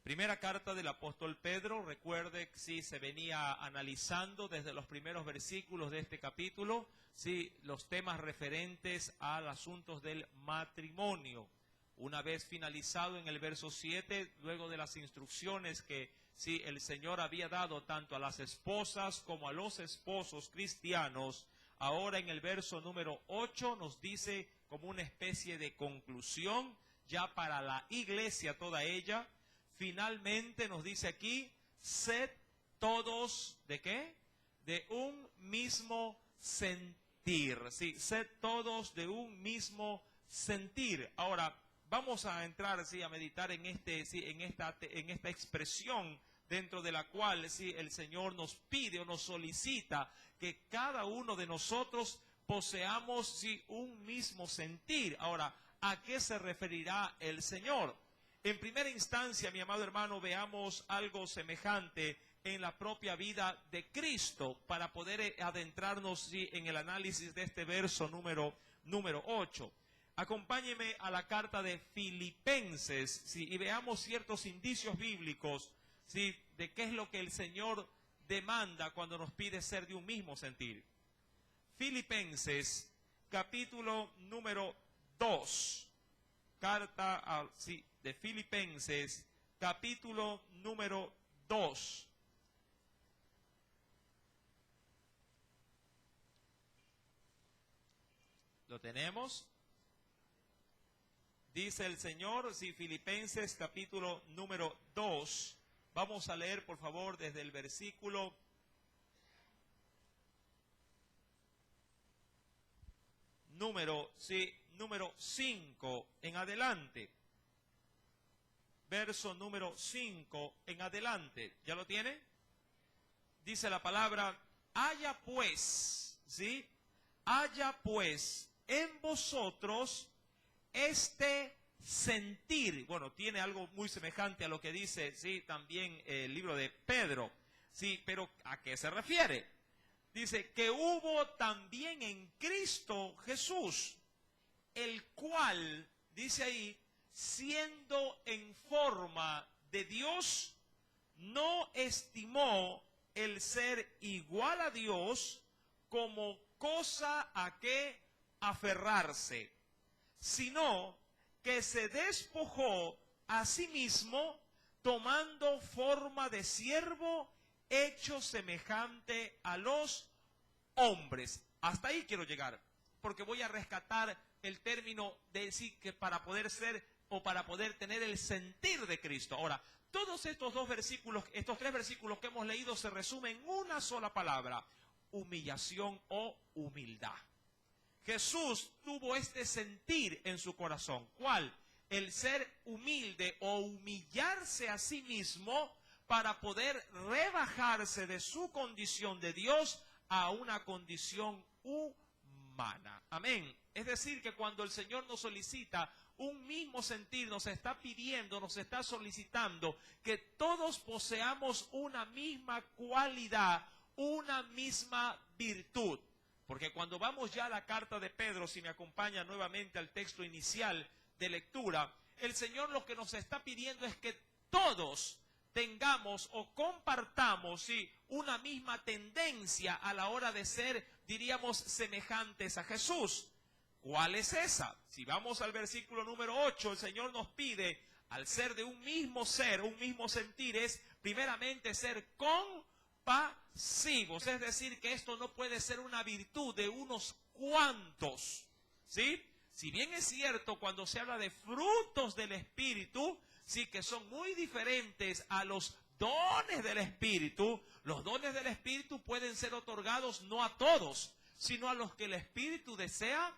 Primera carta del apóstol Pedro, recuerde que sí, se venía analizando desde los primeros versículos de este capítulo, sí, los temas referentes a los asuntos del matrimonio. Una vez finalizado en el verso 7, luego de las instrucciones que sí, el Señor había dado tanto a las esposas como a los esposos cristianos, ahora en el verso número 8 nos dice como una especie de conclusión ya para la iglesia toda ella. Finalmente nos dice aquí, sed todos, ¿de qué? De un mismo sentir. Sí, sed todos de un mismo sentir. Ahora, vamos a entrar, sí, a meditar en esta expresión dentro de la cual, sí, el Señor nos pide o nos solicita que cada uno de nosotros poseamos, sí, un mismo sentir. Ahora, ¿a qué se referirá el Señor? En primera instancia, mi amado hermano, veamos algo semejante en la propia vida de Cristo para poder adentrarnos, sí, en el análisis de este verso número 8. Acompáñeme a la carta de Filipenses, sí, y veamos ciertos indicios bíblicos, sí, de qué es lo que el Señor demanda cuando nos pide ser de un mismo sentir. Filipenses, capítulo número 2. Carta de Filipenses, capítulo número 2. ¿Lo tenemos? Dice el Señor, sí, Filipenses, capítulo número 2. Vamos a leer, por favor, desde el versículo número 5 en adelante. Verso número 5 en adelante. ¿Ya lo tiene? Dice la palabra, haya pues, ¿sí? Haya pues en vosotros este sentir. Bueno, tiene algo muy semejante a lo que dice, sí, también el libro de Pedro. Sí, pero ¿a qué se refiere? Dice que hubo también en Cristo Jesús, el cual, dice ahí, siendo en forma de Dios, no estimó el ser igual a Dios como cosa a que aferrarse, sino que se despojó a sí mismo, tomando forma de siervo, hecho semejante a los hombres. Hasta ahí quiero llegar, porque voy a rescatar el término de decir que para poder ser o para poder tener el sentir de Cristo. Ahora, todos estos tres versículos que hemos leído se resumen en una sola palabra: humillación o humildad. Jesús tuvo este sentir en su corazón. ¿Cuál? El ser humilde o humillarse a sí mismo para poder rebajarse de su condición de Dios a una condición humana. Amén. Es decir, que cuando el Señor nos solicita un mismo sentir, nos está pidiendo, nos está solicitando que todos poseamos una misma cualidad, una misma virtud. Porque cuando vamos ya a la carta de Pedro, si me acompaña nuevamente al texto inicial de lectura, el Señor lo que nos está pidiendo es que todos tengamos o compartamos, sí, una misma tendencia a la hora de ser, diríamos, semejantes a Jesús. ¿Cuál es esa? Si vamos al versículo número 8, el Señor nos pide, al ser de un mismo ser, un mismo sentir, es primeramente ser compasivos. Es decir, que esto no puede ser una virtud de unos cuantos, ¿sí? Si bien es cierto, cuando se habla de frutos del Espíritu, sí, que son muy diferentes a los dones del Espíritu. Los dones del Espíritu pueden ser otorgados no a todos, sino a los que el Espíritu desea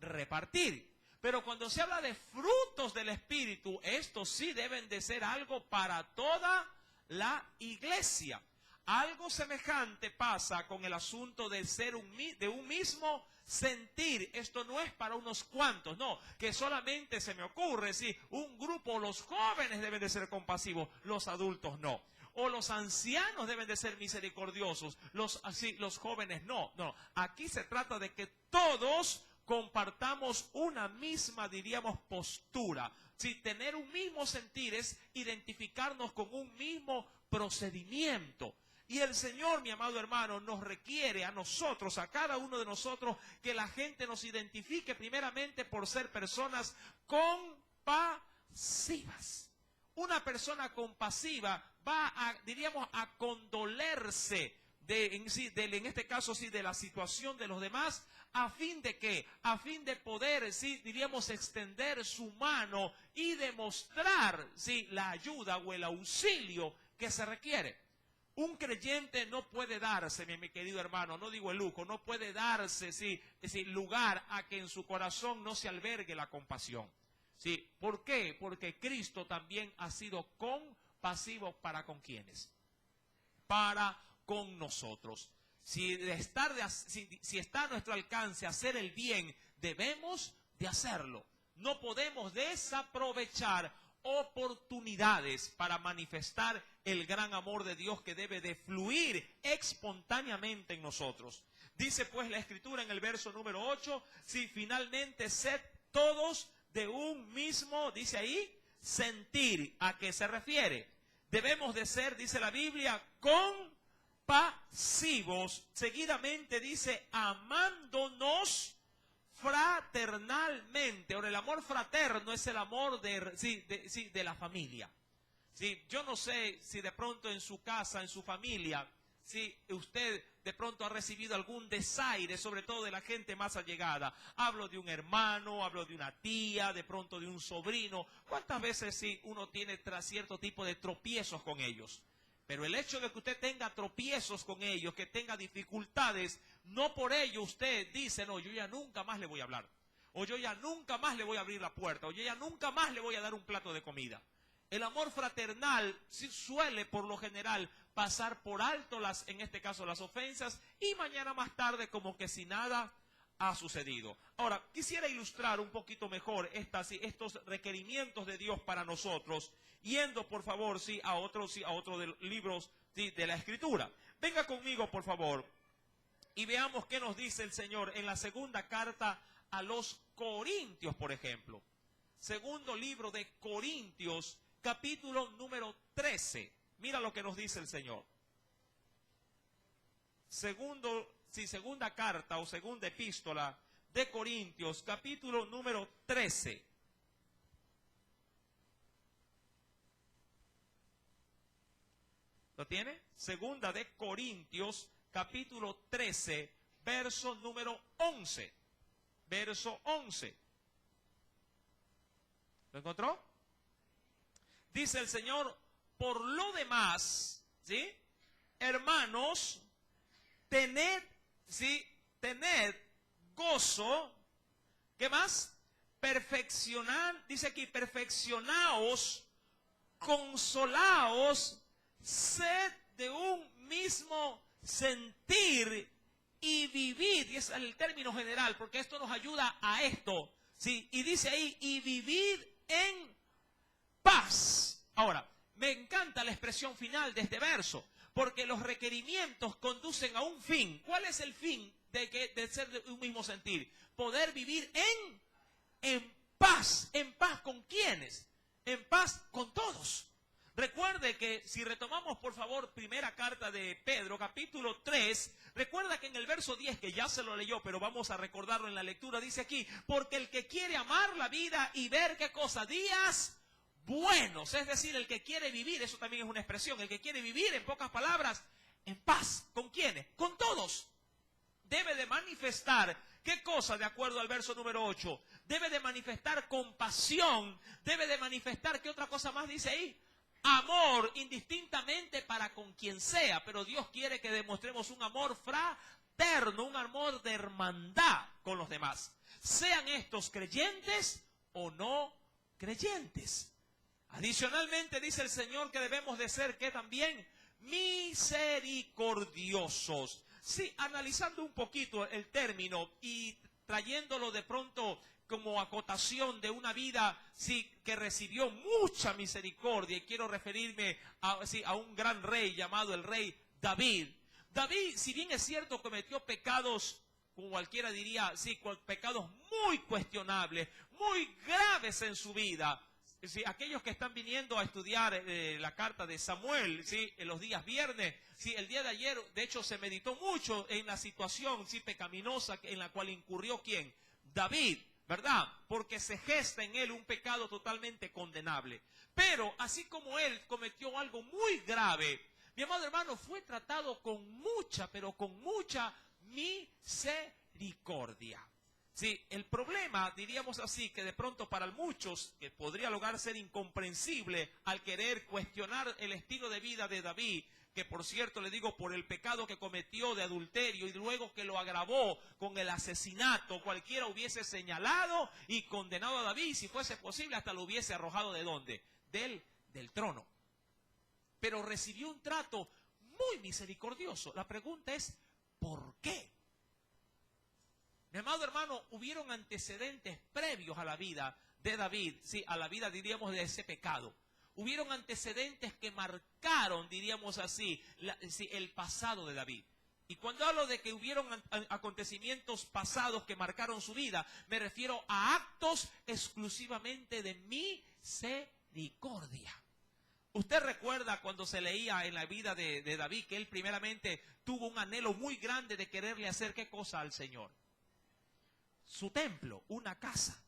repartir. Pero cuando se habla de frutos del Espíritu, estos sí deben de ser algo para toda la iglesia. Algo semejante pasa con el asunto de ser de un mismo sentir. Esto no es para unos cuantos, no, que solamente se me ocurre, sí, un grupo, los jóvenes deben de ser compasivos, los adultos no. O los ancianos deben de ser misericordiosos, los jóvenes no. No, aquí se trata de que todos compartamos una misma, diríamos, postura. Si tener un mismo sentir es identificarnos con un mismo procedimiento. Y el Señor, mi amado hermano, nos requiere a nosotros, a cada uno de nosotros, que la gente nos identifique primeramente por ser personas compasivas. Una persona compasiva va a, diríamos, a condolerse en este caso, sí, de la situación de los demás, ¿a fin de qué? A fin de poder, sí, diríamos, extender su mano y demostrar, sí, la ayuda o el auxilio que se requiere. Un creyente no puede darse, mi querido hermano, no digo el lujo, no puede darse, sí, lugar a que en su corazón no se albergue la compasión. ¿Sí? ¿Por qué? Porque Cristo también ha sido compasivo para con quienes. Para con nosotros. Si está a nuestro alcance hacer el bien, debemos de hacerlo. No podemos desaprovechar oportunidades para manifestar el gran amor de Dios que debe de fluir espontáneamente en nosotros. Dice pues la Escritura en el verso número 8, si finalmente sed todos de un mismo, dice ahí, sentir. ¿A qué se refiere? Debemos de ser, dice la Biblia, compasivos. Seguidamente dice, amándonos fraternalmente. Ahora, el amor fraterno es el amor de la familia. ¿Sí? Yo no sé si de pronto en su casa, en su familia, si usted de pronto ha recibido algún desaire, sobre todo de la gente más allegada. Hablo de un hermano, hablo de una tía, de pronto de un sobrino. ¿Cuántas veces sí uno tiene cierto tipo de tropiezos con ellos? Pero el hecho de que usted tenga tropiezos con ellos, que tenga dificultades, no por ello usted dice, no, yo ya nunca más le voy a hablar. O yo ya nunca más le voy a abrir la puerta. O yo ya nunca más le voy a dar un plato de comida. El amor fraternal sí suele, por lo general, pasar por alto en este caso las ofensas, y mañana más tarde como que si nada ha sucedido. Ahora, quisiera ilustrar un poquito mejor estos requerimientos de Dios para nosotros, yendo por favor a otro de los libros de la Escritura. Venga conmigo por favor y veamos qué nos dice el Señor en la segunda carta a los Corintios, por ejemplo. Segundo libro de Corintios, capítulo número 13. Mira lo que nos dice el Señor. Segunda carta o segunda epístola de Corintios, capítulo número 13. ¿Lo tiene? Segunda de Corintios, capítulo 13, verso número 11. Verso 11. ¿Lo encontró? Dice el Señor, por lo demás, ¿sí? Hermanos, tened gozo. ¿Qué más? Perfeccionar, dice aquí, perfeccionaos, consolaos, sed de un mismo sentir y vivid. Y es el término general, porque esto nos ayuda a esto, ¿sí? Y dice ahí, y vivid en paz. Ahora, me encanta la expresión final de este verso, porque los requerimientos conducen a un fin. ¿Cuál es el fin de ser de un mismo sentir? Poder vivir en paz. ¿En paz con quiénes? En paz con todos. Recuerde que si retomamos por favor primera carta de Pedro, capítulo 3, recuerda que en el verso 10, que ya se lo leyó, pero vamos a recordarlo en la lectura, dice aquí, porque el que quiere amar la vida y ver qué cosa, días buenos, es decir, el que quiere vivir, eso también es una expresión, el que quiere vivir, en pocas palabras, en paz. ¿Con quiénes? Con todos. Debe de manifestar, ¿qué cosa? De acuerdo al verso número 8, debe de manifestar compasión, debe de manifestar, ¿qué otra cosa más dice ahí? Amor, indistintamente para con quien sea, pero Dios quiere que demostremos un amor fraterno, un amor de hermandad con los demás, sean estos creyentes o no creyentes. Adicionalmente dice el Señor que debemos de ser, ¿qué también? Misericordiosos. Sí, analizando un poquito el término y trayéndolo de pronto como acotación de una vida que recibió mucha misericordia, y quiero referirme a un gran rey llamado el rey David. David, si bien es cierto, cometió pecados como cualquiera diría, sí, pecados muy cuestionables, muy graves en su vida. Sí, aquellos que están viniendo a estudiar la carta de Samuel, sí, en los días viernes, sí, el día de ayer, de hecho, se meditó mucho en la situación, sí, pecaminosa en la cual incurrió ¿quién? David, ¿verdad? Porque se gesta en él un pecado totalmente condenable. Pero así como él cometió algo muy grave, mi amado hermano, fue tratado con mucha, pero con mucha misericordia. Sí, el problema, diríamos así, que de pronto para muchos, que podría lograr ser incomprensible al querer cuestionar el estilo de vida de David, que por cierto le digo por el pecado que cometió de adulterio y luego que lo agravó con el asesinato, cualquiera hubiese señalado y condenado a David, si fuese posible hasta lo hubiese arrojado ¿de dónde? Del trono. Pero recibió un trato muy misericordioso. La pregunta es, ¿por qué? Mi amado hermano, hubieron antecedentes previos a la vida de David, sí, a la vida, diríamos, de ese pecado. Hubieron antecedentes que marcaron, diríamos así, el pasado de David. Y cuando hablo de que hubieron acontecimientos pasados que marcaron su vida, me refiero a actos exclusivamente de misericordia. Usted recuerda cuando se leía en la vida de David que él primeramente tuvo un anhelo muy grande de quererle hacer ¿qué cosa al Señor? Su templo, una casa.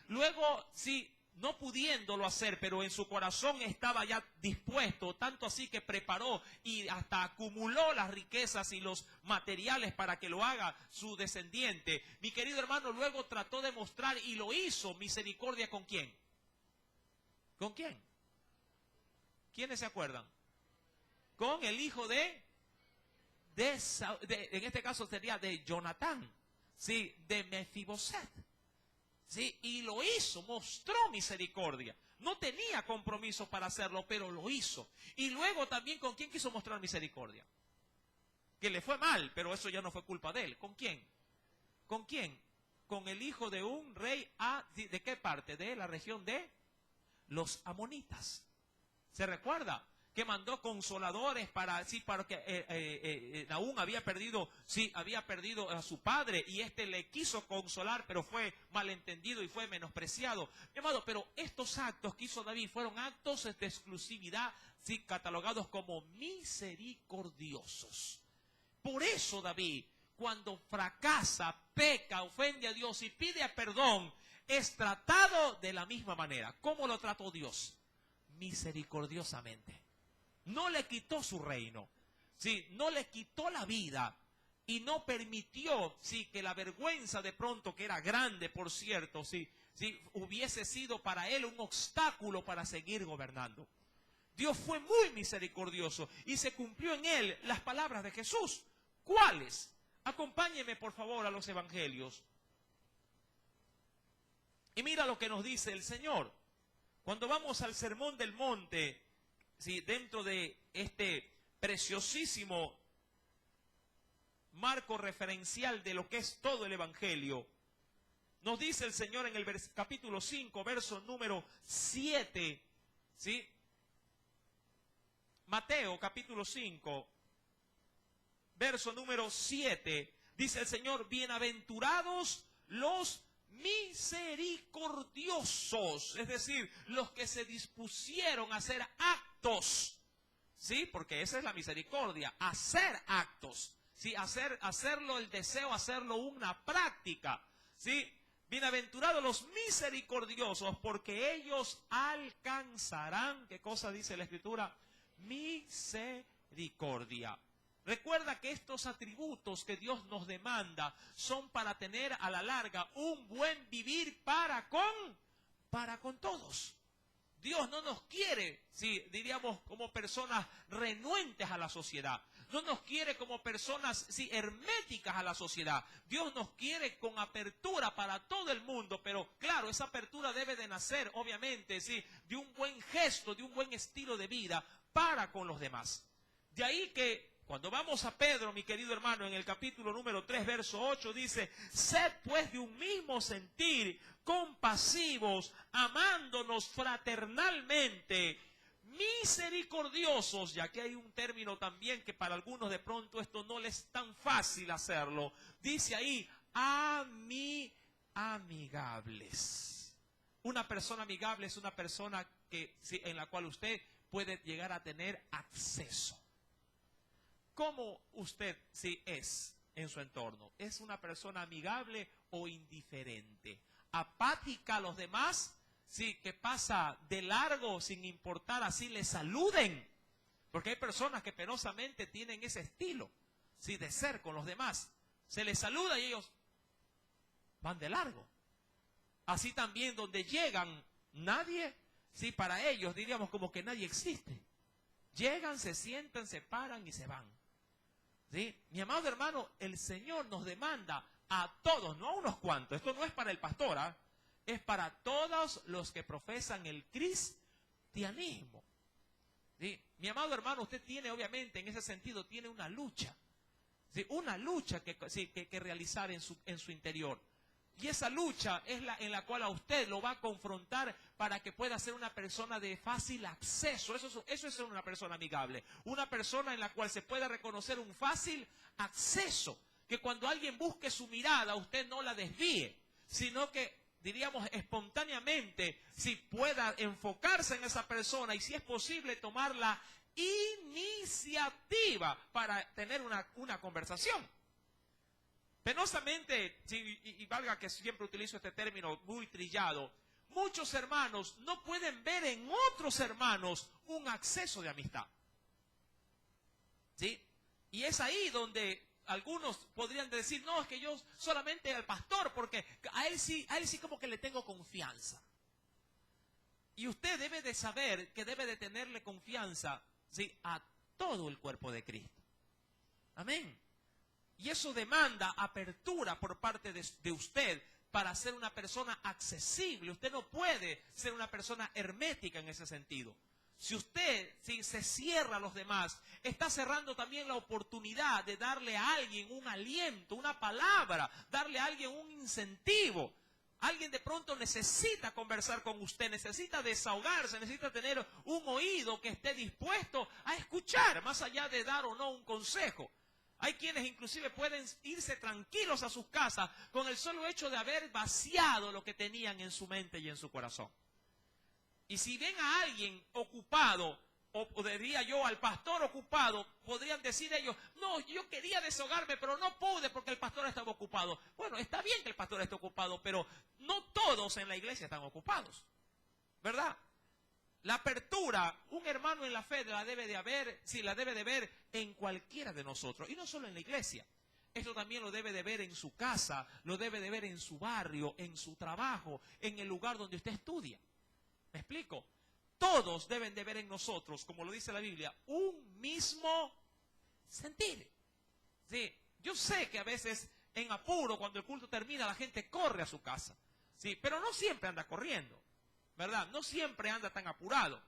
Luego, sí, no pudiéndolo hacer, pero en su corazón estaba ya dispuesto, tanto así que preparó y hasta acumuló las riquezas y los materiales para que lo haga su descendiente. Mi querido hermano, luego trató de mostrar y lo hizo misericordia ¿con quién? ¿Con quién? ¿Quiénes se acuerdan? Con el hijo en este caso sería de Jonatán. Sí, de Mefiboset. Sí, y lo hizo, mostró misericordia. No tenía compromiso para hacerlo, pero lo hizo. Y luego también, ¿con quién quiso mostrar misericordia? Que le fue mal, pero eso ya no fue culpa de él. ¿Con quién? ¿Con quién? Con el hijo de un rey, ¿de qué parte? De la región de los amonitas. ¿Se recuerda? Que mandó consoladores para que Naúm había perdido a su padre y este le quiso consolar, pero fue malentendido y fue menospreciado. Mi amado, pero estos actos que hizo David fueron actos de exclusividad, sí, catalogados como misericordiosos. Por eso David, cuando fracasa, peca, ofende a Dios y pide perdón, es tratado de la misma manera. ¿Cómo lo trató Dios? Misericordiosamente. No le quitó su reino, ¿sí? No le quitó la vida y no permitió, ¿sí?, que la vergüenza de pronto, que era grande, por cierto, ¿sí?, hubiese sido para él un obstáculo para seguir gobernando. Dios fue muy misericordioso y se cumplió en él las palabras de Jesús. ¿Cuáles? Acompáñeme por favor a los evangelios. Y mira lo que nos dice el Señor. Cuando vamos al Sermón del Monte, ¿sí?, dentro de este preciosísimo marco referencial de lo que es todo el Evangelio, nos dice el Señor en el capítulo 5, verso número 7, ¿sí? Mateo capítulo 5, verso número 7, dice el Señor, bienaventurados los misericordiosos, es decir, los que se dispusieron a hacer actos, ¿sí? Porque esa es la misericordia, hacer actos, ¿sí? Hacerlo el deseo, hacerlo una práctica, ¿sí? Bienaventurados los misericordiosos, porque ellos alcanzarán, ¿qué cosa dice la Escritura? Misericordia. Recuerda que estos atributos que Dios nos demanda son para tener a la larga un buen vivir para con todos. Dios no nos quiere, sí, diríamos, como personas renuentes a la sociedad. No nos quiere como personas, sí, herméticas a la sociedad. Dios nos quiere con apertura para todo el mundo, pero claro, esa apertura debe de nacer, obviamente, sí, de un buen gesto, de un buen estilo de vida para con los demás. De ahí que cuando vamos a Pedro, mi querido hermano, en el capítulo número 3, verso 8, dice, sed pues de un mismo sentir, compasivos, amándonos fraternalmente, misericordiosos, ya que hay un término también que para algunos de pronto esto no les es tan fácil hacerlo. Dice ahí, amigables. Una persona amigable es una persona que, en la cual usted puede llegar a tener acceso. ¿Cómo usted es en su entorno? ¿Es una persona amigable o indiferente? ¿Apática a los demás? Sí, que pasa de largo sin importar, así le saluden. Porque hay personas que penosamente tienen ese estilo, sí, de ser con los demás. Se les saluda y ellos van de largo. Así también donde llegan, nadie, sí, para ellos diríamos como que nadie existe. Llegan, se sientan, se paran y se van. ¿Sí? Mi amado hermano, el Señor nos demanda a todos, no a unos cuantos. Esto no es para el pastor, ¿eh? Es para todos los que profesan el cristianismo. ¿Sí? Mi amado hermano, usted tiene obviamente en ese sentido, tiene una lucha. ¿Sí? Una lucha que realizar en su interior. Y esa lucha es en la cual a usted lo va a confrontar para que pueda ser una persona de fácil acceso. Eso es ser una persona amigable. Una persona en la cual se pueda reconocer un fácil acceso. Que cuando alguien busque su mirada, usted no la desvíe, sino que, diríamos, espontáneamente, si pueda enfocarse en esa persona y si es posible tomar la iniciativa para tener una conversación. Penosamente, y valga que siempre utilizo este término muy trillado, muchos hermanos no pueden ver en otros hermanos un acceso de amistad. ¿Sí? Y es ahí donde algunos podrían decir, no, es que yo solamente al pastor, porque a él sí como que le tengo confianza. Y usted debe de saber que debe de tenerle confianza, ¿sí?, a todo el cuerpo de Cristo. Amén. Y eso demanda apertura por parte de usted para ser una persona accesible. Usted no puede ser una persona hermética en ese sentido. Si usted se cierra a los demás, está cerrando también la oportunidad de darle a alguien un aliento, una palabra, darle a alguien un incentivo. Alguien de pronto necesita conversar con usted, necesita desahogarse, necesita tener un oído que esté dispuesto a escuchar, más allá de dar o no un consejo. Hay quienes inclusive pueden irse tranquilos a sus casas con el solo hecho de haber vaciado lo que tenían en su mente y en su corazón. Y si ven a alguien ocupado, o diría yo al pastor ocupado, podrían decir ellos, no, yo quería desahogarme, pero no pude porque el pastor estaba ocupado. Bueno, está bien que el pastor esté ocupado, pero no todos en la iglesia están ocupados, ¿verdad? La apertura, un hermano en la fe la debe de ver en cualquiera de nosotros, y no solo en la iglesia. Esto también lo debe de ver en su casa, lo debe de ver en su barrio, en su trabajo, en el lugar donde usted estudia. ¿Me explico? Todos deben de ver en nosotros, como lo dice la Biblia, un mismo sentir. Sí, yo sé que a veces en apuro, cuando el culto termina, la gente corre a su casa. Sí, pero no siempre anda corriendo, ¿verdad? No siempre anda tan apurado.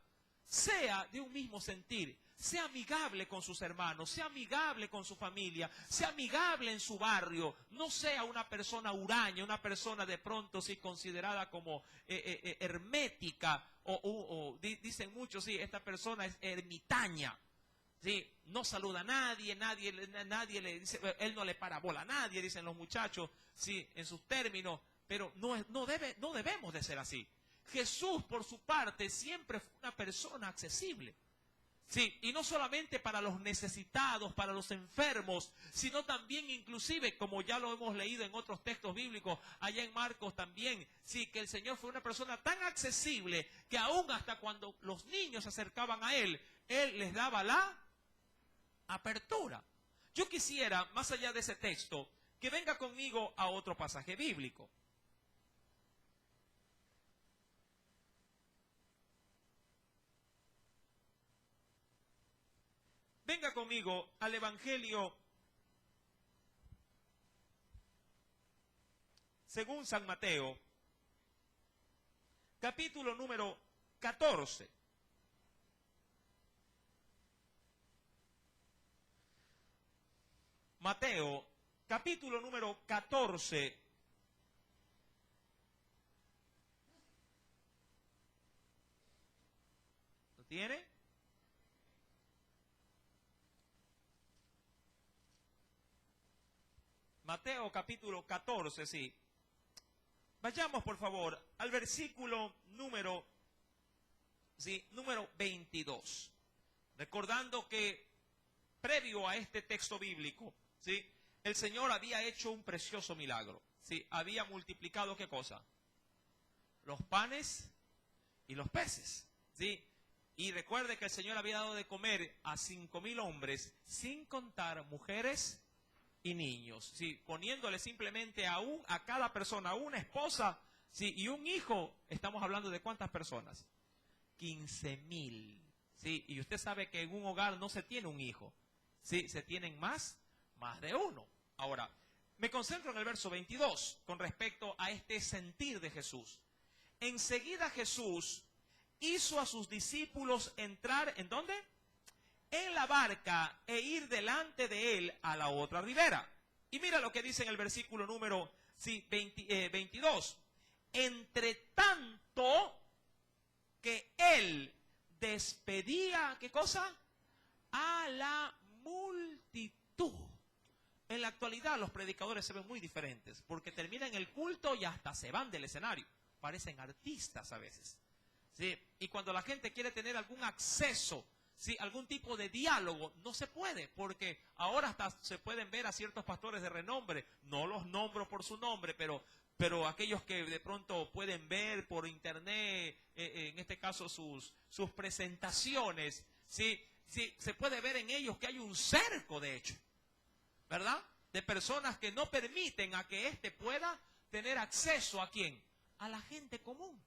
Sea de un mismo sentir, sea amigable con sus hermanos, sea amigable con su familia, sea amigable en su barrio, no sea una persona huraña, una persona de pronto sí considerada como hermética, o dicen muchos, sí, esta persona es ermitaña. Sí, no saluda a nadie le dice, él no le para bola a nadie, dicen los muchachos, sí, en sus términos, pero no debemos de ser así. Jesús, por su parte, siempre fue una persona accesible. Sí, y no solamente para los necesitados, para los enfermos, sino también inclusive, como ya lo hemos leído en otros textos bíblicos, allá en Marcos también, sí, que el Señor fue una persona tan accesible que aún hasta cuando los niños se acercaban a Él les daba la apertura. Yo quisiera, más allá de ese texto, que venga conmigo a otro pasaje bíblico. Venga conmigo al Evangelio según San Mateo, capítulo número 14. Mateo, capítulo número 14. ¿Lo tiene? Mateo capítulo 14, sí. Vayamos, por favor, al versículo número 22. Recordando que previo a este texto bíblico, ¿sí?, el Señor había hecho un precioso milagro. ¿Sí? Había multiplicado, ¿qué cosa? Los panes y los peces. ¿Sí? Y recuerde que el Señor había dado de comer a 5,000 hombres, sin contar mujeres y niños. ¿Sí? Poniéndole simplemente a cada persona una esposa, ¿sí?, y un hijo. Estamos hablando de ¿cuántas personas? 15,000. ¿Sí? Y usted sabe que en un hogar no se tiene un hijo. ¿Sí? Se tienen más de uno. Ahora, me concentro en el verso 22 con respecto a este sentir de Jesús. Enseguida Jesús hizo a sus discípulos entrar, ¿en dónde? En la barca e ir delante de él a la otra ribera. Y mira lo que dice en el versículo número 22. Entre tanto que él despedía, ¿qué cosa? A la multitud. En la actualidad los predicadores se ven muy diferentes, porque terminan el culto y hasta se van del escenario. Parecen artistas a veces. ¿Sí? Y cuando la gente quiere tener algún acceso, ¿sí?, algún tipo de diálogo, no se puede, porque ahora hasta se pueden ver a ciertos pastores de renombre. No los nombro por su nombre, pero aquellos que de pronto pueden ver por internet, en este caso sus presentaciones, ¿sí? Sí, se puede ver en ellos que hay un cerco, de hecho, ¿verdad? De personas que no permiten a que éste pueda tener acceso ¿a quién? A la gente común.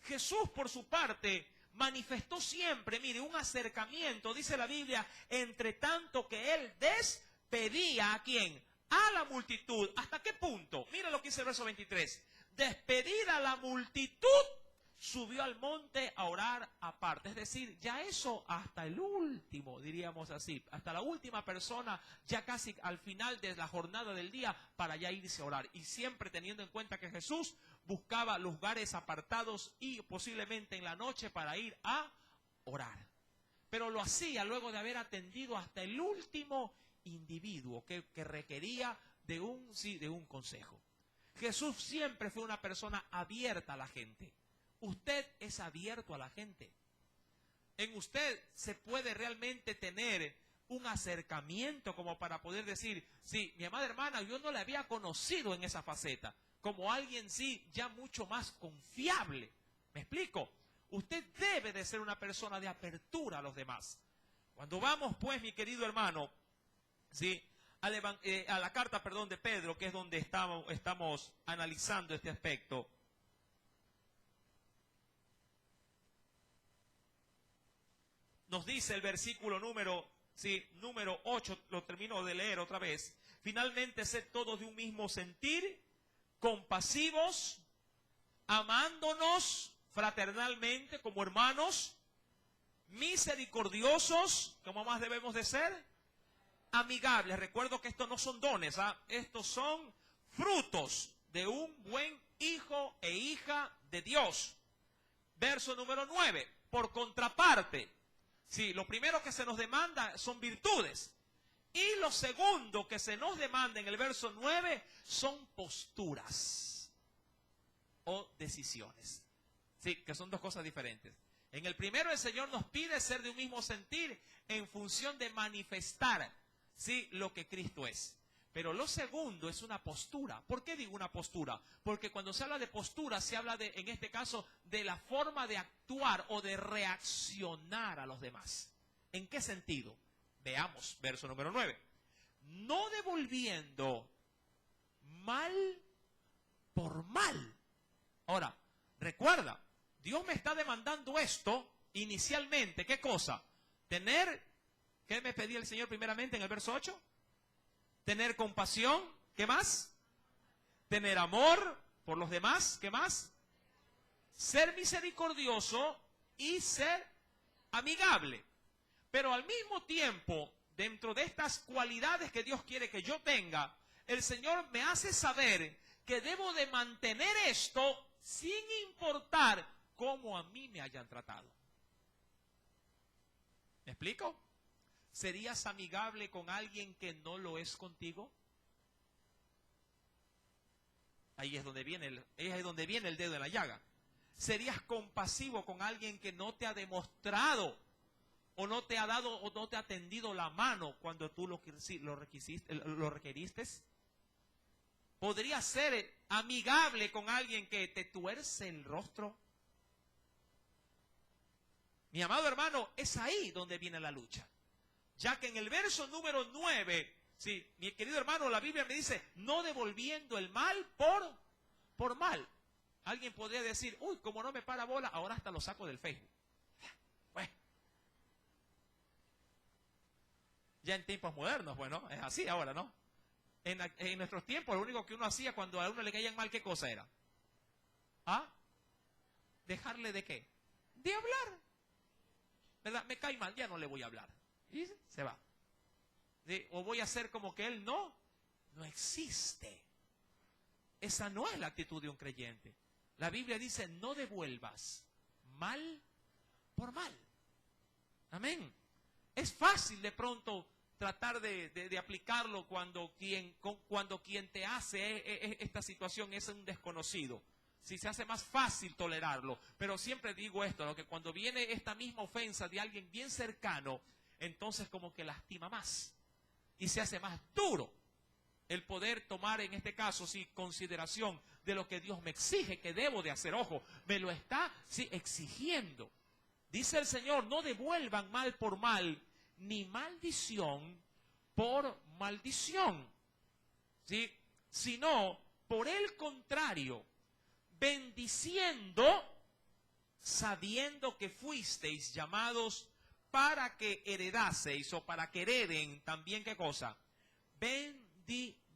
Jesús, por su parte, manifestó siempre, mire, un acercamiento, dice la Biblia, entre tanto que él despedía ¿a quién? A la multitud. ¿Hasta qué punto? Mira lo que dice el verso 23. Despedida la multitud, subió al monte a orar aparte. Es decir, ya eso hasta el último, diríamos así, hasta la última persona, ya casi al final de la jornada del día, para ya irse a orar. Y siempre teniendo en cuenta que Jesús buscaba lugares apartados y posiblemente en la noche para ir a orar. Pero lo hacía luego de haber atendido hasta el último individuo que requería de un consejo. Jesús siempre fue una persona abierta a la gente. Usted es abierto a la gente. En usted se puede realmente tener un acercamiento como para poder decir, sí, mi amada hermana, yo no la había conocido en esa faceta, como alguien sí, ya mucho más confiable. ¿Me explico? Usted debe de ser una persona de apertura a los demás. Cuando vamos, pues, mi querido hermano, ¿sí?, a la carta, de Pedro, que es donde estamos analizando este aspecto. Nos dice el versículo número 8, lo termino de leer otra vez. Finalmente, sed todos de un mismo sentir, compasivos, amándonos fraternalmente como hermanos, misericordiosos, ¿cómo más debemos de ser? Amigables. Recuerdo que estos no son dones, estos son frutos de un buen hijo e hija de Dios. Verso número 9. Por contraparte, sí, lo primero que se nos demanda son virtudes. Y lo segundo que se nos demanda en el verso 9 son posturas o decisiones. Sí, que son dos cosas diferentes. En el primero el Señor nos pide ser de un mismo sentir en función de manifestar, sí, lo que Cristo es. Pero lo segundo es una postura. ¿Por qué digo una postura? Porque cuando se habla de postura, se habla de, en este caso, de la forma de actuar o de reaccionar a los demás. ¿En qué sentido? Veamos, verso número 9. No devolviendo mal por mal. Ahora, recuerda, Dios me está demandando esto inicialmente. ¿Qué cosa? Tener, ¿qué me pedía el Señor primeramente en el verso 8? Tener compasión, ¿qué más? Tener amor por los demás, ¿qué más? Ser misericordioso y ser amigable. Pero al mismo tiempo, dentro de estas cualidades que Dios quiere que yo tenga, el Señor me hace saber que debo de mantener esto sin importar cómo a mí me hayan tratado. ¿Me explico? ¿Serías amigable con alguien que no lo es contigo? Ahí es donde viene el dedo en la llaga. Serías compasivo con alguien que no te ha demostrado o no te ha dado o no te ha tendido la mano cuando tú lo requeriste. ¿Podrías ser amigable con alguien que te tuerce el rostro? Mi amado hermano, es ahí donde viene la lucha. Ya que en el verso número 9, sí, mi querido hermano, la Biblia me dice, no devolviendo el mal por mal. Alguien podría decir, uy, como no me para bola, ahora hasta lo saco del Facebook. Bueno, ya en tiempos modernos, bueno, es así ahora, ¿no? En nuestros tiempos, lo único que uno hacía cuando a uno le caían mal, ¿qué cosa era? ¿Ah? ¿Dejarle de qué? De hablar. ¿Verdad? Me cae mal, ya no le voy a hablar. Y se va. ¿Sí? O voy a hacer como que él no existe. Esa no es la actitud de un creyente. La Biblia dice, no devuelvas mal por mal. Amén. Es fácil de pronto tratar de aplicarlo cuando quien te hace esta situación es un desconocido. Si se hace más fácil tolerarlo. Pero siempre digo esto, ¿no? Que cuando viene esta misma ofensa de alguien bien cercano, entonces como que lastima más. Y se hace más duro el poder tomar en este caso, sí, consideración de lo que Dios me exige que debo de hacer. Ojo, me lo está, sí, exigiendo. Dice el Señor, no devuelvan mal por mal, ni maldición por maldición, ¿sí? Sino, por el contrario, bendiciendo, sabiendo que fuisteis llamados para que heredaseis o para que hereden también, ¿qué cosa?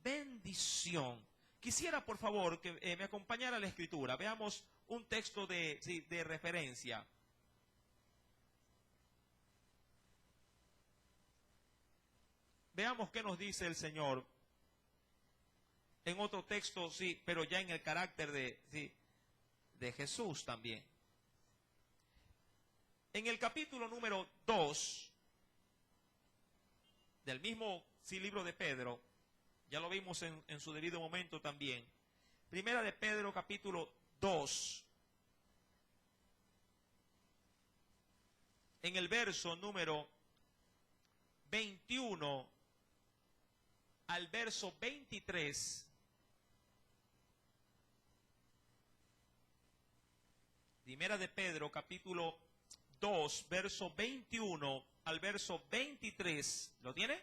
Bendición. Quisiera, por favor, que me acompañara a la Escritura. Veamos un texto de referencia. Veamos qué nos dice el Señor. En otro texto, sí, pero ya en el carácter de Jesús también. En el capítulo número 2 del mismo libro de Pedro, ya lo vimos en su debido momento también. Primera de Pedro, capítulo 2. En el verso número 21 al verso 23. Primera de Pedro, capítulo 2, verso 21 al verso 23. ¿Lo tiene?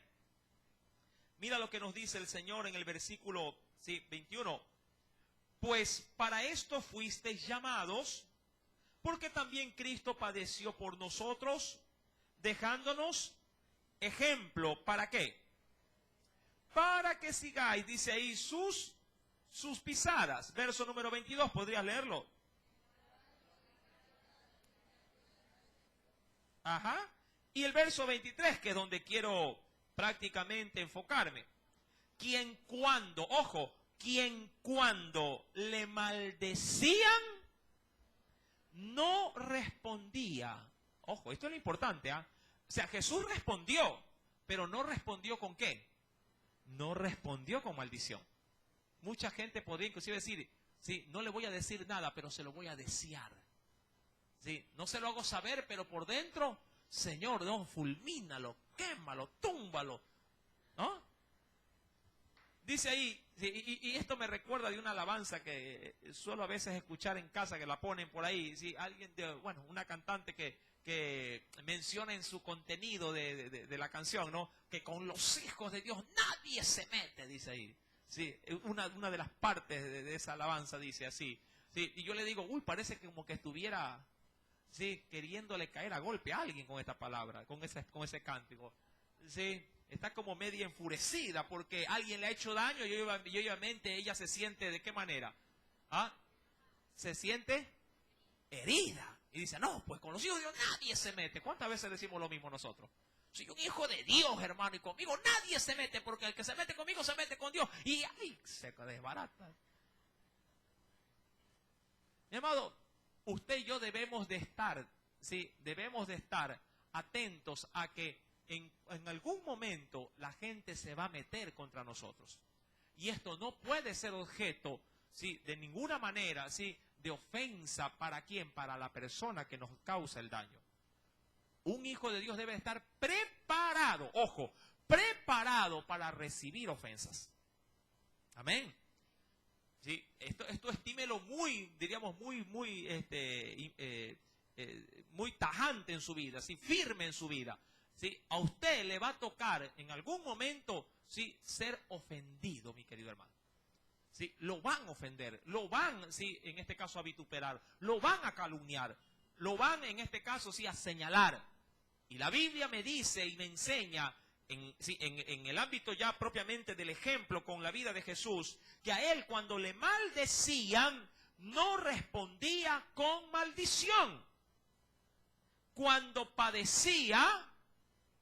Mira lo que nos dice el Señor en el versículo 21. Pues para esto fuisteis llamados, porque también Cristo padeció por nosotros, dejándonos ejemplo. ¿Para qué? Para que sigáis, dice ahí, sus pisadas. Verso número 22, ¿podrías leerlo? Ajá. Y el verso 23, que es donde quiero prácticamente enfocarme. Quien cuando le maldecían, no respondía. Ojo, esto es lo importante, ¿ah? O sea, Jesús respondió, pero no respondió con qué. No respondió con maldición. Mucha gente podría inclusive decir, sí, no le voy a decir nada, pero se lo voy a desear. Sí, no se lo hago saber, pero por dentro, Señor, no, fulmínalo, quémalo, túmbalo, ¿no? Dice ahí, y esto me recuerda de una alabanza que suelo a veces escuchar en casa, que la ponen por ahí, ¿sí? Una cantante que menciona en su contenido de la canción, ¿no? Que con los hijos de Dios nadie se mete, dice ahí. Sí, una de las partes de esa alabanza dice así. Sí, y yo le digo, parece que como que estuviera, sí, queriéndole caer a golpe a alguien con esta palabra, con ese cántico. Sí, está como media enfurecida porque alguien le ha hecho daño y obviamente ella se siente, ¿de qué manera? ¿Ah? Se siente herida. Y dice, no, pues con los hijos de Dios nadie se mete. ¿Cuántas veces decimos lo mismo nosotros? Soy un hijo de Dios, hermano, y conmigo nadie se mete, porque el que se mete conmigo se mete con Dios. Y ahí se desbarata. Mi amado, usted y yo debemos de estar, ¿sí? Debemos de estar atentos a que en algún momento la gente se va a meter contra nosotros. Y esto no puede ser objeto, ¿sí?, de ninguna manera, ¿sí?, de ofensa. ¿Para quién? Para la persona que nos causa el daño. Un hijo de Dios debe estar preparado, ojo, preparado para recibir ofensas. Amén. ¿Sí? Esto estímelo muy, diríamos, muy tajante en su vida, ¿sí?, firme en su vida. ¿Sí? A usted le va a tocar en algún momento, ¿sí?, ser ofendido, mi querido hermano. ¿Sí? Lo van a ofender, lo van, ¿sí?, en este caso a vituperar, lo van a calumniar, lo van en este caso, sí, a señalar. Y la Biblia me dice y me enseña, en el ámbito ya propiamente del ejemplo con la vida de Jesús, que a él cuando le maldecían, no respondía con maldición. Cuando padecía,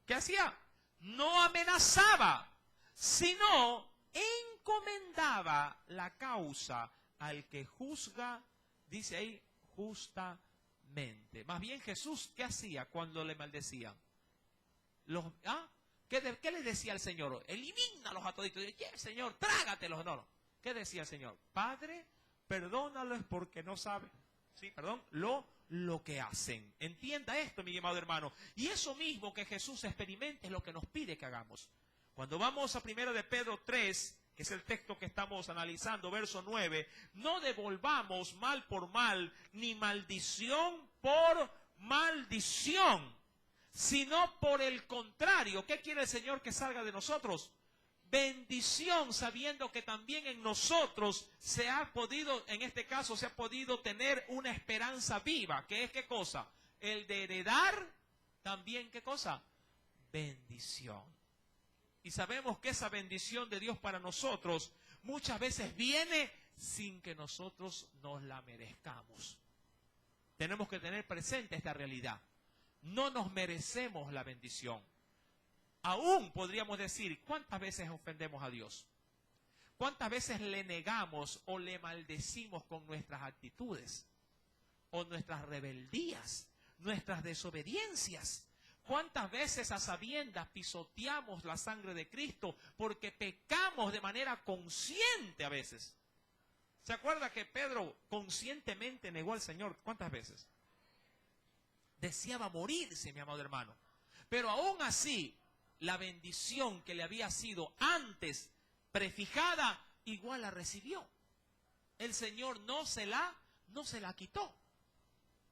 ¿qué hacía? No amenazaba, sino encomendaba la causa al que juzga, dice ahí, justamente. Más bien Jesús, ¿qué hacía cuando le maldecían? ¿Qué le decía al Señor? Elimínalos a toditos. Señor, trágatelos. No. ¿Qué decía el Señor? Padre, perdónalos porque no saben, sí, perdón, lo que hacen. Entienda esto, mi amado hermano. Y eso mismo que Jesús experimenta es lo que nos pide que hagamos. Cuando vamos a 1 de Pedro 3, que es el texto que estamos analizando, verso 9, no devolvamos mal por mal, ni maldición por maldición, sino por el contrario. ¿Qué quiere el Señor que salga de nosotros? Bendición, sabiendo que también en nosotros se ha podido, en este caso, se ha podido tener una esperanza viva. ¿Qué es qué cosa? El de heredar también, ¿qué cosa? Bendición. Y sabemos que esa bendición de Dios para nosotros muchas veces viene sin que nosotros nos la merezcamos. Tenemos que tener presente esta realidad. No nos merecemos la bendición. Aún podríamos decir, ¿cuántas veces ofendemos a Dios? ¿Cuántas veces le negamos o le maldecimos con nuestras actitudes? O nuestras rebeldías, nuestras desobediencias. ¿Cuántas veces a sabiendas pisoteamos la sangre de Cristo porque pecamos de manera consciente a veces? ¿Se acuerda que Pedro conscientemente negó al Señor? ¿Cuántas veces? Deseaba morirse, mi amado hermano. Pero aún así, la bendición que le había sido antes prefijada, igual la recibió. El Señor no se la quitó.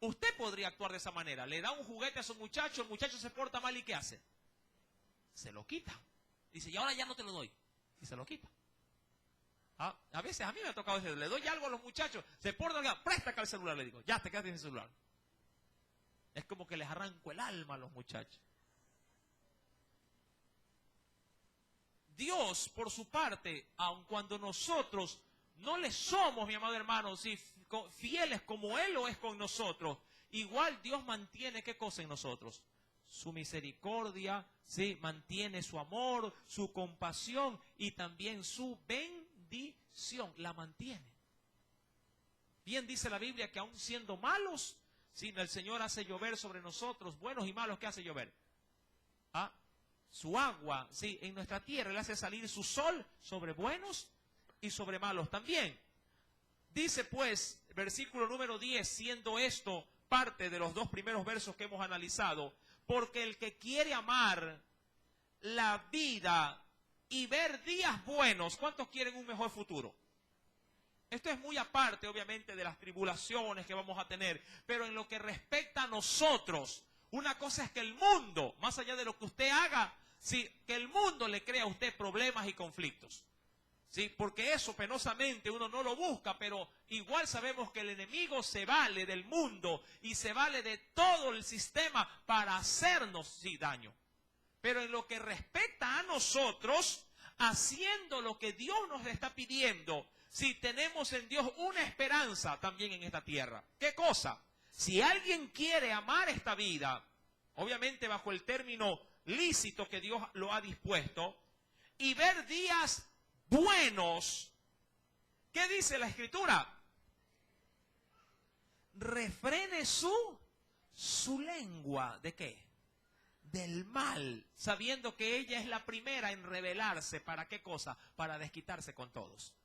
Usted podría actuar de esa manera. Le da un juguete a su muchacho, el muchacho se porta mal y ¿qué hace? Se lo quita. Dice, y ahora ya no te lo doy. Y se lo quita. A veces a mí me ha tocado decir, le doy algo a los muchachos, se portan mal, presta acá el celular, le digo, ya te quedas sin el celular. Es como que les arranco el alma a los muchachos. Dios, por su parte, aun cuando nosotros no le somos, mi amado hermano, ¿sí?, fieles como Él lo es con nosotros, igual Dios mantiene, ¿qué cosa en nosotros? Su misericordia, ¿sí?, mantiene su amor, su compasión y también su bendición, la mantiene. Bien dice la Biblia que aun siendo malos, ¿sí?, el Señor hace llover sobre nosotros, buenos y malos. ¿Qué hace llover? Su agua, ¿sí?, en nuestra tierra, le hace salir su sol sobre buenos y sobre malos también. Dice pues, versículo número 10, siendo esto parte de los dos primeros versos que hemos analizado, porque el que quiere amar la vida y ver días buenos, ¿cuántos quieren un mejor futuro? Esto es muy aparte, obviamente, de las tribulaciones que vamos a tener, pero en lo que respecta a nosotros, una cosa es que el mundo, más allá de lo que usted haga, sí, que el mundo le crea a usted problemas y conflictos. Sí, porque eso penosamente uno no lo busca, pero igual sabemos que el enemigo se vale del mundo y se vale de todo el sistema para hacernos daño. Pero en lo que respecta a nosotros, haciendo lo que Dios nos está pidiendo, si tenemos en Dios una esperanza también en esta tierra. ¿Qué cosa? Si alguien quiere amar esta vida, obviamente bajo el término lícito que Dios lo ha dispuesto, y ver días buenos, ¿qué dice la Escritura? Refrene su lengua, ¿de qué? Del mal, sabiendo que ella es la primera en rebelarse. ¿Para qué cosa? Para desquitarse con todos.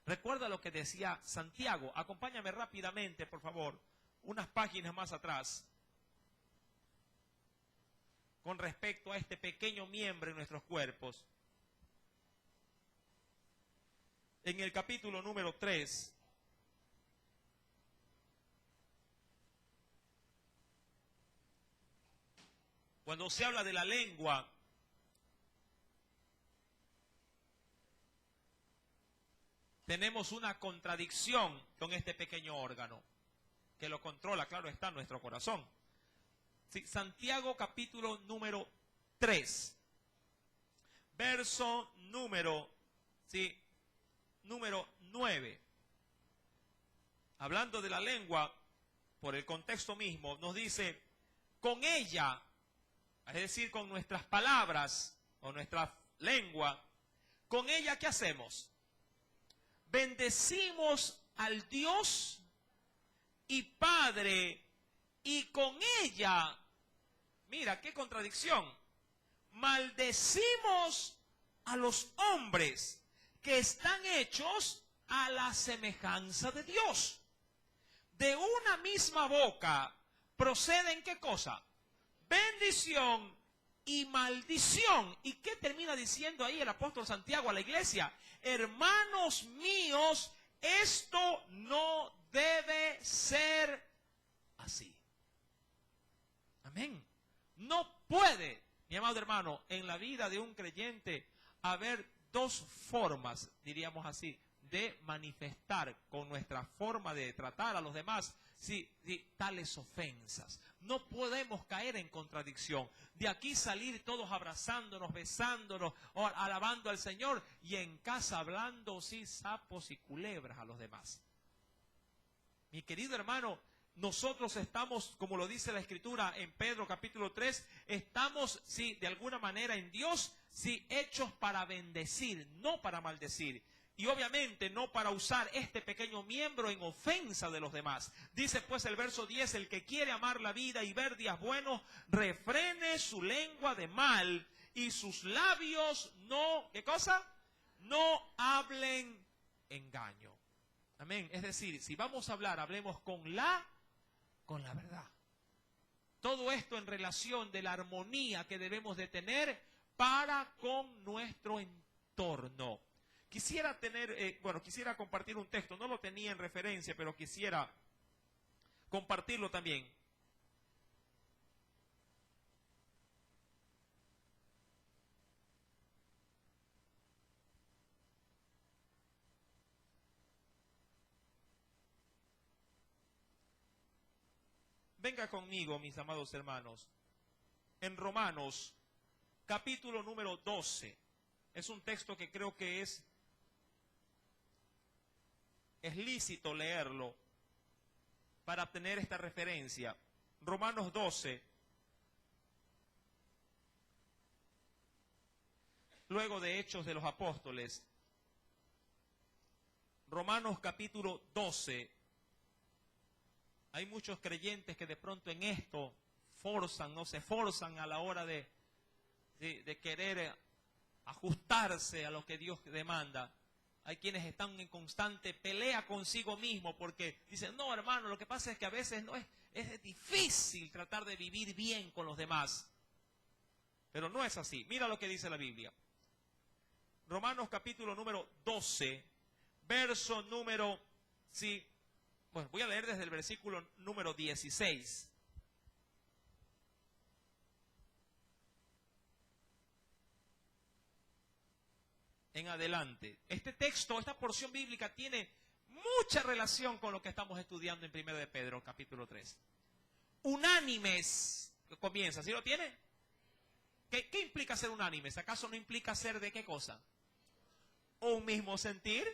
Recuerda lo que decía Santiago. Acompáñame rápidamente, por favor, unas páginas más atrás, con respecto a este pequeño miembro en nuestros cuerpos. En el capítulo número 3, cuando se habla de la lengua, tenemos una contradicción con este pequeño órgano, que lo controla, claro está, nuestro corazón. Sí, Santiago capítulo número 3, verso número 9. Hablando de la lengua, por el contexto mismo, nos dice, con ella, es decir, con nuestras palabras o nuestra lengua, con ella, ¿qué hacemos? Bendecimos al Dios y Padre, y con ella, mira qué contradicción, maldecimos a los hombres que están hechos a la semejanza de Dios. De una misma boca proceden, ¿qué cosa? Bendición y maldición. ¿Y qué termina diciendo ahí el apóstol Santiago a la iglesia? Hermanos míos, esto no debe ser así. Amén. No puede, mi amado hermano, en la vida de un creyente haber dos formas, diríamos así, de manifestar con nuestra forma de tratar a los demás, tales ofensas. No podemos caer en contradicción. De aquí salir todos abrazándonos, besándonos, alabando al Señor, y en casa hablando, sapos y culebras a los demás. Mi querido hermano, nosotros estamos, como lo dice la Escritura en Pedro capítulo 3, estamos, de alguna manera en Dios, hechos para bendecir, no para maldecir. Y obviamente no para usar este pequeño miembro en ofensa de los demás. Dice pues el verso 10, el que quiere amar la vida y ver días buenos, refrene su lengua de mal y sus labios no, ¿qué cosa? No hablen engaño. Amén. Es decir, si vamos a hablar, hablemos con la verdad. Todo esto en relación de la armonía que debemos de tener para con nuestro entorno. Quisiera quisiera compartir un texto, no lo tenía en referencia, pero quisiera compartirlo también. Venga conmigo, mis amados hermanos, en Romanos, capítulo número 12. Es un texto que creo que es lícito leerlo para obtener esta referencia. Romanos 12, luego de Hechos de los Apóstoles. Romanos capítulo 12. Hay muchos creyentes que de pronto en esto se forzan a la hora de querer ajustarse a lo que Dios demanda. Hay quienes están en constante pelea consigo mismo porque dicen, no hermano, lo que pasa es que a veces es difícil tratar de vivir bien con los demás. Pero no es así. Mira lo que dice la Biblia. Romanos capítulo número 12, verso número, voy a leer desde el versículo número 16. En adelante. Este texto, esta porción bíblica tiene mucha relación con lo que estamos estudiando en 1 de Pedro, capítulo 3. Unánimes, comienza, ¿sí lo tiene? ¿Qué implica ser unánimes? ¿Acaso no implica ser de qué cosa? ¿Un mismo sentir?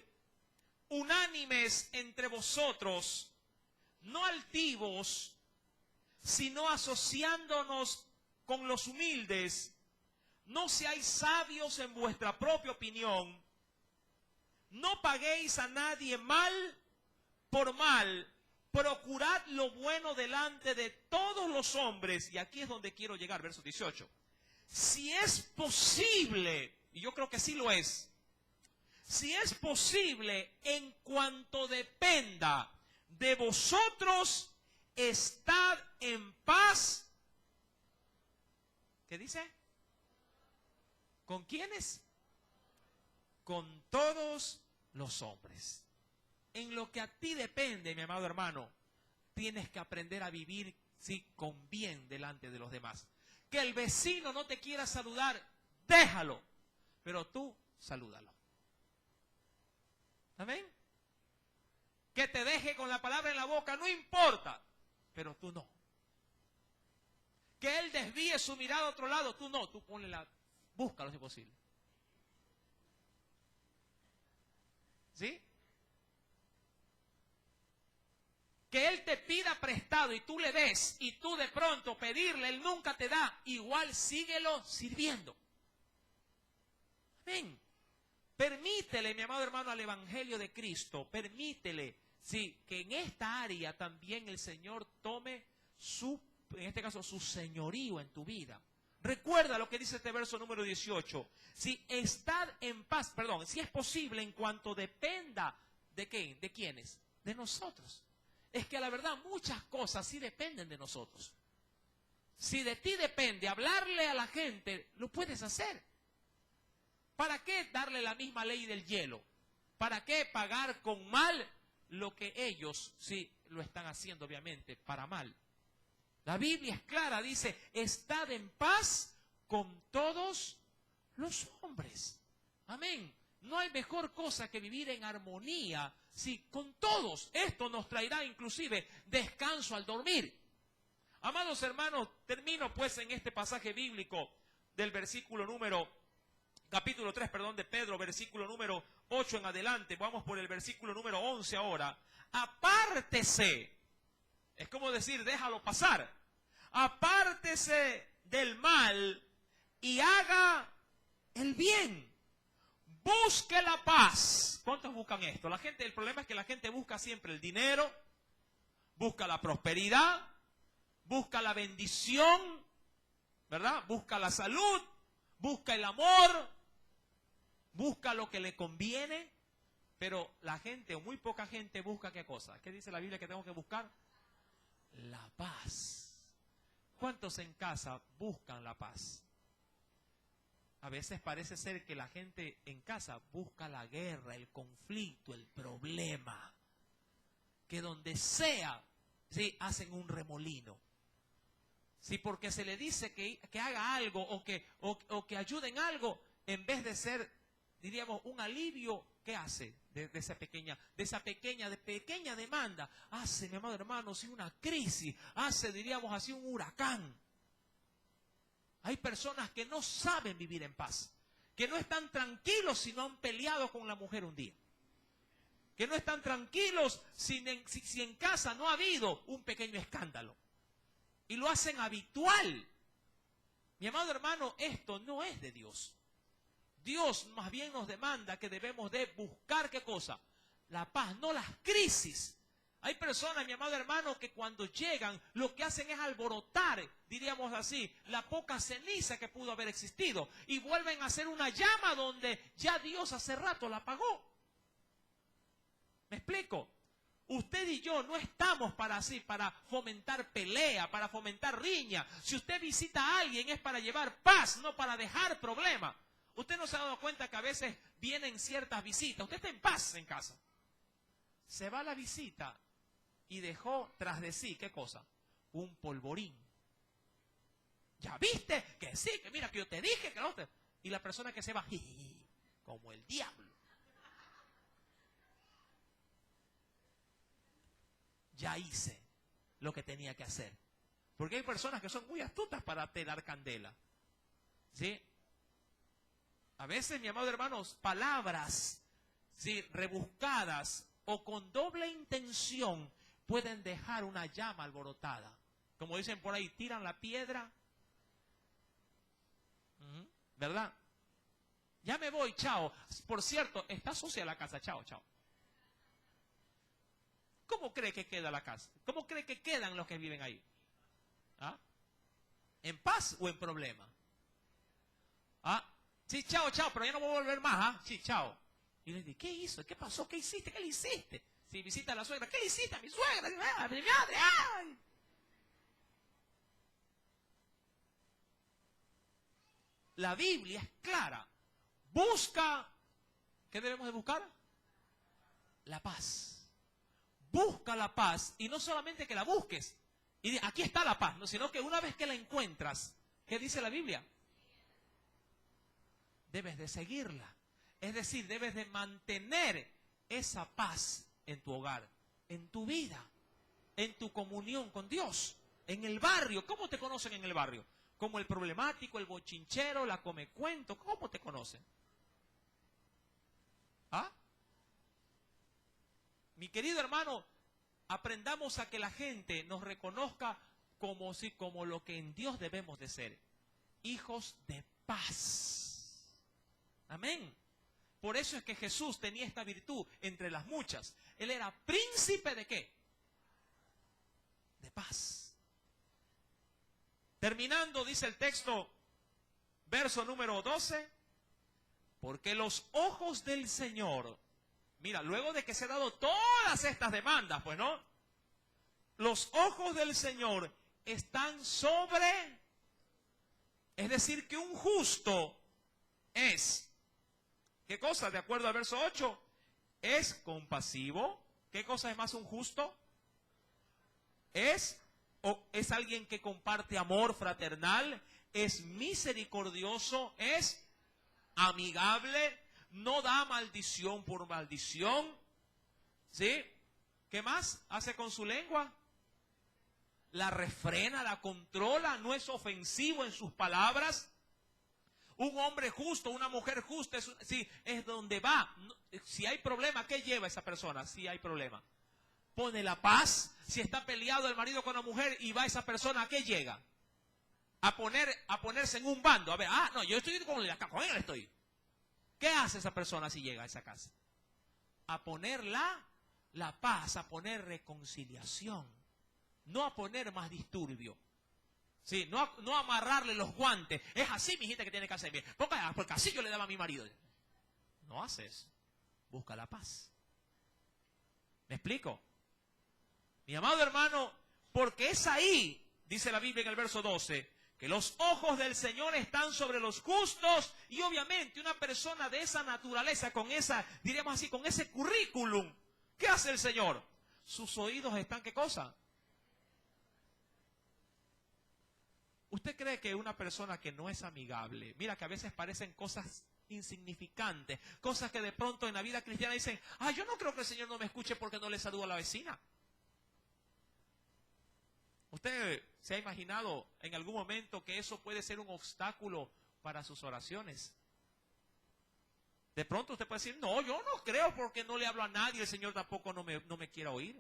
Unánimes entre vosotros, no altivos, sino asociándonos con los humildes. No seáis sabios en vuestra propia opinión. No paguéis a nadie mal por mal. Procurad lo bueno delante de todos los hombres. Y aquí es donde quiero llegar, verso 18. Si es posible, y yo creo que sí lo es, si es posible, en cuanto dependa de vosotros, estad en paz. ¿Qué dice? ¿Con quiénes? Con todos los hombres. En lo que a ti depende, mi amado hermano, tienes que aprender a vivir, sí, con bien delante de los demás. Que el vecino no te quiera saludar, déjalo, pero tú salúdalo. ¿Amén? Que te deje con la palabra en la boca, no importa, pero tú no. Que él desvíe su mirada a otro lado, tú no, tú ponle búscalo si es posible. ¿Sí? Que él te pida prestado y tú le des, y tú de pronto pedirle, él nunca te da, igual síguelo sirviendo. Amén. Permítele, mi amado hermano, al Evangelio de Cristo, permítele, sí, que en esta área también el Señor tome en este caso, su señorío en tu vida. Recuerda lo que dice este verso número 18. Si estad en paz, perdón, si es posible en cuanto dependa, ¿de qué? ¿De quiénes? De nosotros. Es que a la verdad muchas cosas sí dependen de nosotros. Si de ti depende hablarle a la gente, lo puedes hacer. ¿Para qué darle la misma ley del hielo? ¿Para qué pagar con mal lo que ellos sí lo están haciendo, obviamente, para mal? La Biblia es clara, dice, estad en paz con todos los hombres. Amén. No hay mejor cosa que vivir en armonía, sí, con todos. Esto nos traerá inclusive descanso al dormir. Amados hermanos, termino pues en este pasaje bíblico del capítulo 3, de Pedro, versículo número 8 en adelante. Vamos por el versículo número 11 ahora. Apártese. Es como decir, déjalo pasar. Apártese del mal y haga el bien. Busque la paz. ¿Cuántos buscan esto? El problema es que la gente busca siempre el dinero, busca la prosperidad, busca la bendición, ¿verdad? Busca la salud, busca el amor, busca lo que le conviene, pero la gente o muy poca gente busca ¿qué cosa? ¿Qué dice la Biblia que tengo que buscar? La paz. ¿Cuántos en casa buscan la paz? A veces parece ser que la gente en casa busca la guerra, el conflicto, el problema. Que donde sea, sí, hacen un remolino. Sí, porque se le dice que haga algo o que ayude en algo, en vez de ser, diríamos, un alivio, ¿qué hace? De esa pequeña demanda, hace, mi amado hermano, sí, una crisis, hace, diríamos así, un huracán. Hay personas que no saben vivir en paz, que no están tranquilos si no han peleado con la mujer un día, que no están tranquilos si en casa no ha habido un pequeño escándalo, y lo hacen habitual. Mi amado hermano, esto no es de Dios. Dios más bien nos demanda que debemos de buscar ¿qué cosa? La paz, no las crisis. Hay personas, mi amado hermano, que cuando llegan lo que hacen es alborotar, diríamos así, la poca ceniza que pudo haber existido, y vuelven a hacer una llama donde ya Dios hace rato la apagó. ¿Me explico? Usted y yo no estamos para fomentar pelea, para fomentar riña. Si usted visita a alguien es para llevar paz, no para dejar problemas. Usted no se ha dado cuenta que a veces vienen ciertas visitas. Usted está en paz en casa. Se va a la visita y dejó tras de sí, ¿qué cosa? Un polvorín. ¿Ya viste? Que sí, que mira, que yo te dije que no te... Y la persona que se va, como el diablo. Ya hice lo que tenía que hacer. Porque hay personas que son muy astutas para dar candela. ¿Sí? A veces, mi amado hermanos, palabras, ¿sí?, rebuscadas o con doble intención pueden dejar una llama alborotada. Como dicen por ahí, tiran la piedra. ¿Verdad? Ya me voy, chao. Por cierto, está sucia la casa, chao, chao. ¿Cómo cree que queda la casa? ¿Cómo cree que quedan los que viven ahí? ¿Ah? ¿En paz o en problema? ¿Ah? Sí, chao, chao, pero ya no voy a volver más, ¿ah? Sí, chao. Y le dice, ¿qué hizo? ¿Qué pasó? ¿Qué hiciste? ¿Qué le hiciste? Si visita a la suegra, ¿qué le hiciste a mi suegra? ¡Ah, mi madre! ¡Ay! La Biblia es clara. Busca, ¿qué debemos de buscar? La paz. Busca la paz, y no solamente que la busques y aquí está la paz, no, sino que una vez que la encuentras, ¿qué dice la Biblia? Debes de seguirla. Es decir, debes de mantener esa paz en tu hogar, en tu vida, en tu comunión con Dios, en el barrio. ¿Cómo te conocen en el barrio? Como el problemático, el bochinchero, la comecuento. ¿Cómo te conocen? ¿Ah? Mi querido hermano, aprendamos a que la gente nos reconozca como lo que en Dios debemos de ser. Hijos de paz. Amén. Por eso es que Jesús tenía esta virtud entre las muchas. Él era príncipe ¿de qué? De paz. Terminando, dice el texto, verso número 12, porque los ojos del Señor, mira, luego de que se han dado todas estas demandas, pues no, los ojos del Señor están sobre, es decir, que un justo es, ¿qué cosa? De acuerdo al verso 8, es compasivo. ¿Qué cosa es más un justo? Es alguien que comparte amor fraternal, es misericordioso, es amigable, no da maldición por maldición, ¿sí? ¿Qué más hace con su lengua? La refrena, la controla, no es ofensivo en sus palabras. Un hombre justo, una mujer justa, es donde va. Si hay problema, ¿qué lleva esa persona? Si hay problema, pone la paz. Si está peleado el marido con la mujer y va esa persona, ¿a qué llega? A ponerse en un bando. A ver, no, yo estoy con él estoy. ¿Qué hace esa persona si llega a esa casa? A poner la paz, a poner reconciliación. No a poner más disturbio. Sí, no amarrarle los guantes. Es así, mijita, que tiene que hacer bien. Porque así yo le daba a mi marido. No haces. Busca la paz. ¿Me explico? Mi amado hermano, porque es ahí, dice la Biblia en el verso 12, que los ojos del Señor están sobre los justos, y obviamente una persona de esa naturaleza, con esa, diríamos así, con ese currículum, ¿qué hace el Señor? Sus oídos están, ¿qué cosa? ¿Usted cree que una persona que no es amigable, mira que a veces parecen cosas insignificantes, cosas que de pronto en la vida cristiana dicen, yo no creo que el Señor no me escuche porque no le saludo a la vecina? ¿Usted se ha imaginado en algún momento que eso puede ser un obstáculo para sus oraciones? De pronto usted puede decir, no, yo no creo porque no le hablo a nadie, el Señor tampoco no me quiera oír.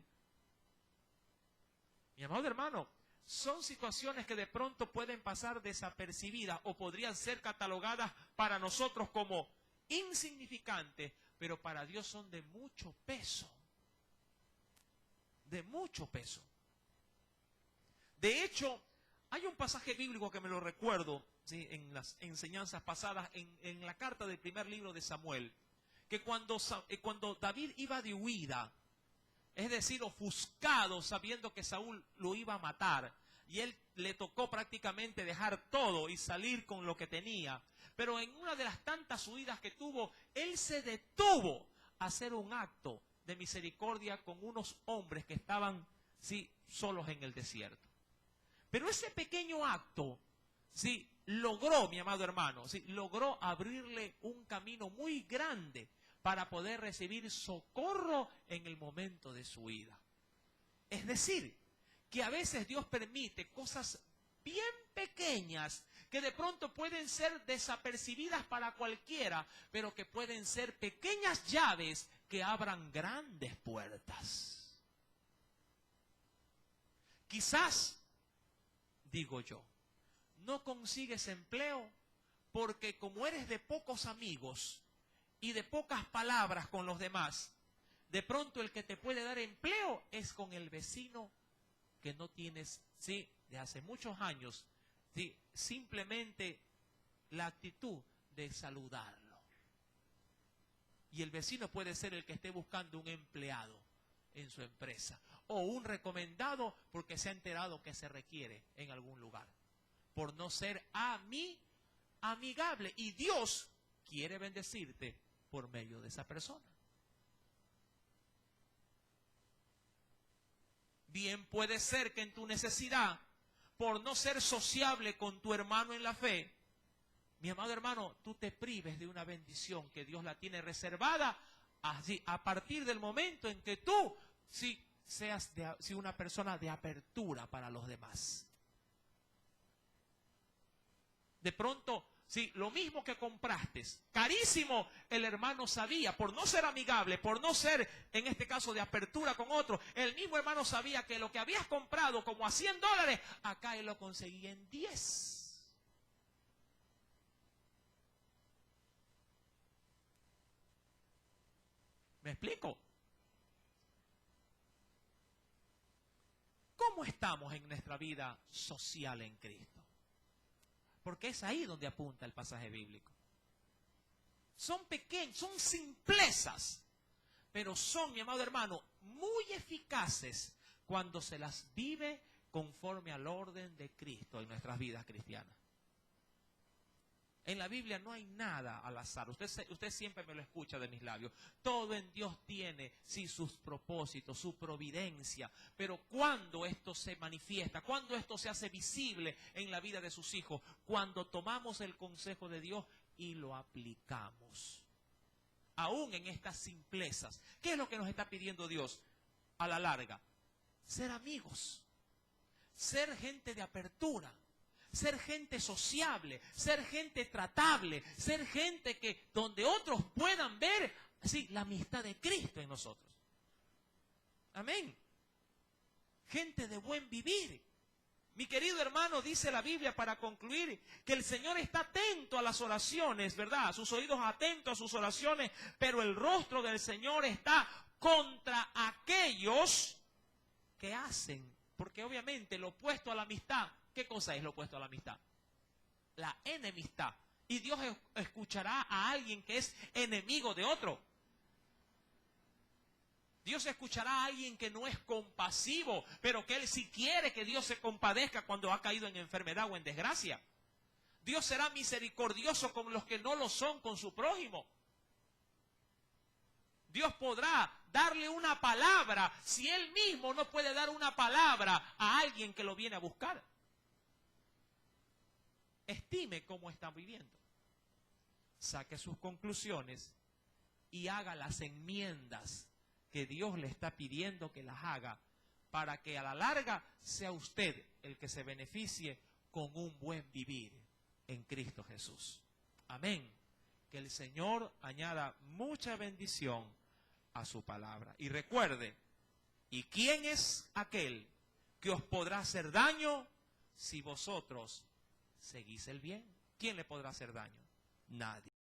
Mi amado hermano, son situaciones que de pronto pueden pasar desapercibidas o podrían ser catalogadas para nosotros como insignificantes, pero para Dios son de mucho peso. De mucho peso. De hecho, hay un pasaje bíblico que me lo recuerdo, ¿sí?, en las enseñanzas pasadas, en la carta del primer libro de Samuel, que cuando David iba de huida, es decir, ofuscado, sabiendo que Saúl lo iba a matar, y él le tocó prácticamente dejar todo y salir con lo que tenía, pero en una de las tantas huidas que tuvo, él se detuvo a hacer un acto de misericordia con unos hombres que estaban, sí, solos en el desierto. Pero ese pequeño acto, sí, logró, mi amado hermano, sí, logró abrirle un camino muy grande para poder recibir socorro en el momento de su huida. Es decir, que a veces Dios permite cosas bien pequeñas que de pronto pueden ser desapercibidas para cualquiera, pero que pueden ser pequeñas llaves que abran grandes puertas. Quizás, digo yo, no consigues empleo porque como eres de pocos amigos y de pocas palabras con los demás, de pronto el que te puede dar empleo es con el vecino que no tienes, sí, de hace muchos años, sí, simplemente la actitud de saludarlo. Y el vecino puede ser el que esté buscando un empleado en su empresa, o un recomendado porque se ha enterado que se requiere en algún lugar, por no ser amigable. Y Dios quiere bendecirte por medio de esa persona. Bien puede ser que en tu necesidad, por no ser sociable con tu hermano en la fe, mi amado hermano, tú te prives de una bendición que Dios la tiene reservada así, a partir del momento en que tú seas una persona de apertura para los demás. De pronto, lo mismo que compraste, carísimo, el hermano sabía, por no ser amigable, por no ser, en este caso, de apertura con otro, el mismo hermano sabía que lo que habías comprado como a $100, acá él lo conseguía en 10. ¿Me explico? ¿Cómo estamos en nuestra vida social en Cristo? Porque es ahí donde apunta el pasaje bíblico. Son pequeños, son simplezas, pero son, mi amado hermano, muy eficaces cuando se las vive conforme al orden de Cristo en nuestras vidas cristianas. En la Biblia no hay nada al azar. Usted siempre me lo escucha de mis labios. Todo en Dios tiene, sí, sus propósitos, su providencia. Pero cuando esto se manifiesta, cuando esto se hace visible en la vida de sus hijos, cuando tomamos el consejo de Dios y lo aplicamos. Aún en estas simplezas. ¿Qué es lo que nos está pidiendo Dios a la larga? Ser amigos. Ser gente de apertura. Ser gente sociable, ser gente tratable, ser gente que donde otros puedan ver, sí, la amistad de Cristo en nosotros. Amén. Gente de buen vivir. Mi querido hermano, dice la Biblia para concluir, que el Señor está atento a las oraciones, ¿verdad? Sus oídos atentos a sus oraciones, pero el rostro del Señor está contra aquellos que hacen, porque obviamente lo opuesto a la amistad, ¿qué cosa es lo opuesto a la amistad? La enemistad. Y Dios escuchará a alguien que es enemigo de otro. Dios escuchará a alguien que no es compasivo, pero que Él sí quiere que Dios se compadezca cuando ha caído en enfermedad o en desgracia. Dios será misericordioso con los que no lo son con su prójimo. Dios podrá darle una palabra si Él mismo no puede dar una palabra a alguien que lo viene a buscar. Estime cómo está viviendo. Saque sus conclusiones y haga las enmiendas que Dios le está pidiendo que las haga para que a la larga sea usted el que se beneficie con un buen vivir en Cristo Jesús. Amén. Que el Señor añada mucha bendición a su palabra. Y recuerde, ¿y quién es aquel que os podrá hacer daño si vosotros seguís el bien? ¿Quién le podrá hacer daño? Nadie.